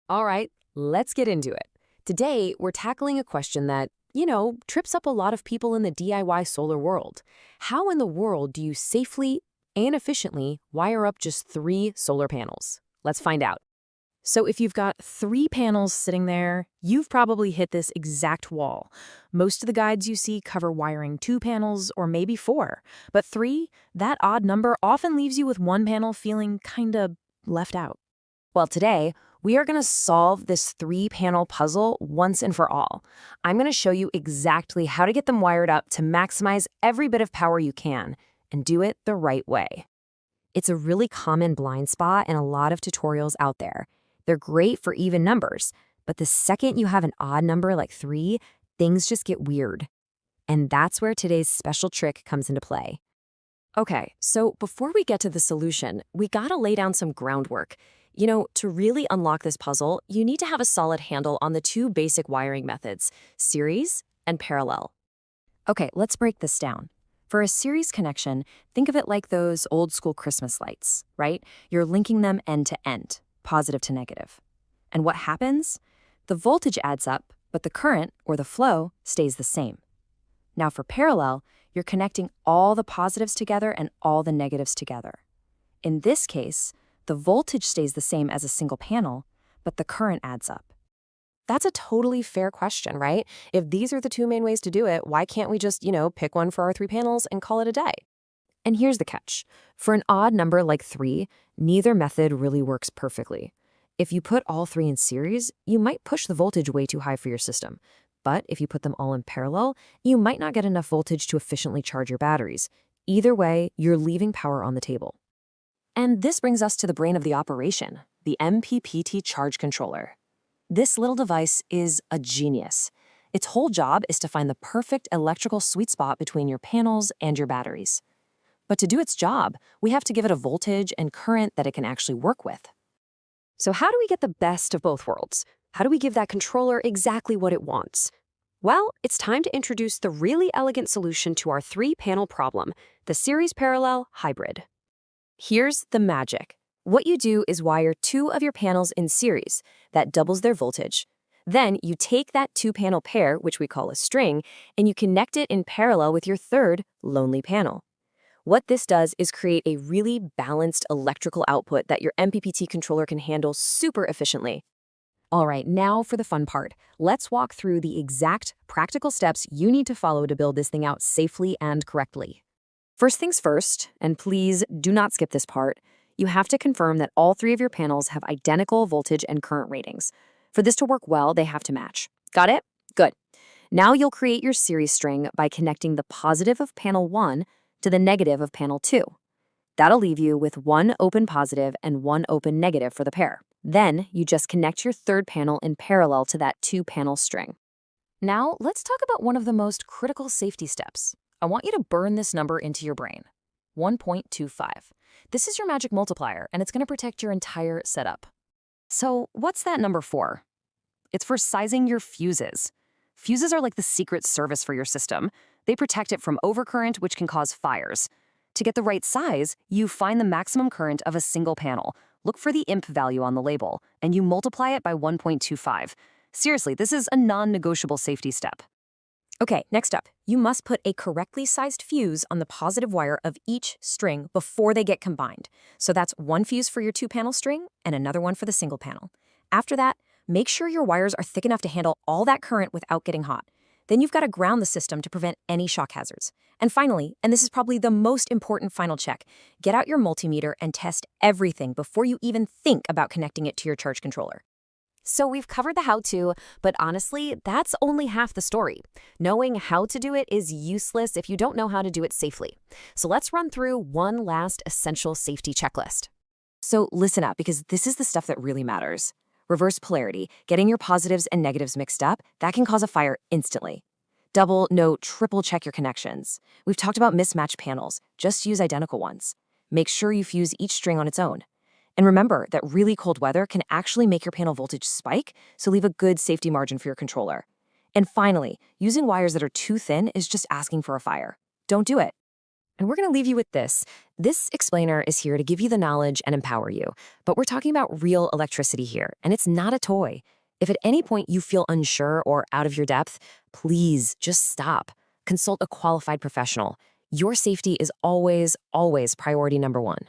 All right, let's get into it. Today, we're tackling a question that, trips up a lot of people in the DIY solar world. How in the world do you safely and efficiently wire up just 3 solar panels? Let's find out. So if you've got 3 panels sitting there, you've probably hit this exact wall. Most of the guides you see cover wiring 2 panels or maybe 4, but 3, that odd number often leaves you with 1 panel feeling kinda left out. Well, today, we are going to solve this 3 panel puzzle once and for all. I'm going to show you exactly how to get them wired up to maximize every bit of power you can and do it the right way. It's a really common blind spot in a lot of tutorials out there. They're great for even numbers, but the second you have an odd number like 3, things just get weird. And that's where today's special trick comes into play. Okay, so before we get to the solution, we gotta lay down some groundwork. To really unlock this puzzle, you need to have a solid handle on the 2 basic wiring methods, series and parallel. Okay, let's break this down. For a series connection, think of it like those old school Christmas lights, right? You're linking them end to end, positive to negative. And what happens? The voltage adds up, but the current, or the flow, stays the same. Now for parallel, you're connecting all the positives together and all the negatives together. In this case, the voltage stays the same as a single panel, but the current adds up. That's a totally fair question, right? If these are the 2 main ways to do it, why can't we just, pick one for our 3 panels and call it a day? And here's the catch. For an odd number like 3, neither method really works perfectly. If you put all 3 in series, you might push the voltage way too high for your system. But if you put them all in parallel, you might not get enough voltage to efficiently charge your batteries. Either way, you're leaving power on the table. And this brings us to the brain of the operation, the MPPT charge controller. This little device is a genius. Its whole job is to find the perfect electrical sweet spot between your panels and your batteries. But to do its job, we have to give it a voltage and current that it can actually work with. So how do we get the best of both worlds? How do we give that controller exactly what it wants? Well, it's time to introduce the really elegant solution to our 3-panel problem, the series parallel hybrid. Here's the magic. What you do is wire 2 of your panels in series. That doubles their voltage. Then you take that 2-panel pair, which we call a string, and you connect it in parallel with your 3rd, lonely panel. What this does is create a really balanced electrical output that your MPPT controller can handle super efficiently. All right, now for the fun part. Let's walk through the exact practical steps you need to follow to build this thing out safely and correctly. First things first, and please do not skip this part, you have to confirm that all 3 of your panels have identical voltage and current ratings. For this to work well, they have to match. Got it? Good. Now you'll create your series string by connecting the positive of panel 1 to the negative of panel 2. That'll leave you with 1 open positive and 1 open negative for the pair. Then you just connect your 3rd panel in parallel to that 2-panel string. Now let's talk about one of the most critical safety steps. I want you to burn this number into your brain. 1.25. This is your magic multiplier, and it's going to protect your entire setup. So what's that number for? It's for sizing your fuses. Fuses are like the secret service for your system. They protect it from overcurrent, which can cause fires. To get the right size, you find the maximum current of a single panel. Look for the imp value on the label, and you multiply it by 1.25. Seriously, this is a non-negotiable safety step. Okay, next up, you must put a correctly sized fuse on the positive wire of each string before they get combined. So that's 1 fuse for your 2-panel string and another one for the single panel. After that, make sure your wires are thick enough to handle all that current without getting hot. Then you've got to ground the system to prevent any shock hazards. And finally, and this is probably the most important final check, get out your multimeter and test everything before you even think about connecting it to your charge controller. So we've covered the how-to, but honestly, that's only half the story. Knowing how to do it is useless if you don't know how to do it safely. So let's run through one last essential safety checklist. So listen up, because this is the stuff that really matters. Reverse polarity, getting your positives and negatives mixed up, that can cause a fire instantly. Double, no, triple check your connections. We've talked about mismatched panels. Just use identical ones. Make sure you fuse each string on its own. And remember that really cold weather can actually make your panel voltage spike, so leave a good safety margin for your controller. And finally, using wires that are too thin is just asking for a fire. Don't do it. And we're going to leave you with this. This explainer is here to give you the knowledge and empower you. But we're talking about real electricity here, and it's not a toy. If at any point you feel unsure or out of your depth, please just stop. Consult a qualified professional. Your safety is always, always priority number one.